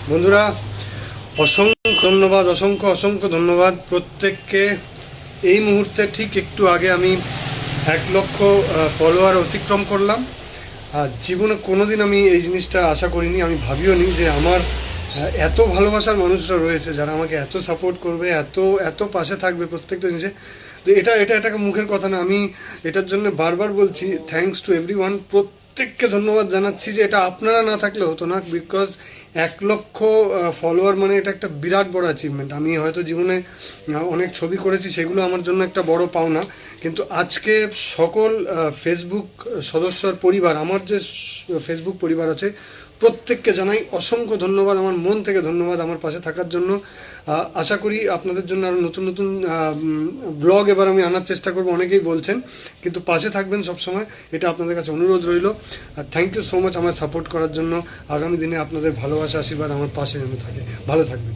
বন্ধুরা, অসংখ্য ধন্যবাদ প্রত্যেককে। এই মুহূর্তে ঠিক একটু আগে আমি 1,00,000 ফলোয়ার অতিক্রম করলাম। জীবনে কোনোদিন আমি এই জিনিসটা আশা করিনি, আমি ভাবিও নি যে আমার এত ভালোবাসার মানুষরা রয়েছে যারা আমাকে এত সাপোর্ট করবে, এত পাশে থাকবে প্রত্যেকটা জিনিসে। তো এটা মুখের কথা না, আমি এটার জন্য বারবার বলছি থ্যাঙ্কস টু এভরিওয়ান। প্রত্যেককে ধন্যবাদ জানাচ্ছি যে এটা আপনারা না থাকলে হতো না, বিকজ 1,00,000 ফলোয়ার মানে এটা একটা বিরাট বড় অ্যাচিভমেন্ট। আমি হয়তো জীবনে অনেক ছবি করেছি, সেগুলো আমার জন্য একটা বড় পাওনা, কিন্তু আজকে সকল ফেসবুক সদস্যর পরিবার, আমার যে ফেসবুক পরিবার আছে, প্রত্যেককে জানাই অসংখ্য ধন্যবাদ, আমার মন থেকে ধন্যবাদ আমার পাশে থাকার জন্য। আশা করি আপনাদের জন্য আরও নতুন নতুন ব্লগ এবার আমি আনার চেষ্টা করব, অনেকেই বলছেন, কিন্তু পাশে থাকবেন সবসময়, এটা আপনাদের কাছে অনুরোধ রইল। আর থ্যাংক ইউ সো মাচ আমার সাপোর্ট করার জন্য। আগামী দিনে আপনাদের ভালোবাসা আশীর্বাদ আমার পাশে যেন থাকে। ভালো থাকবেন।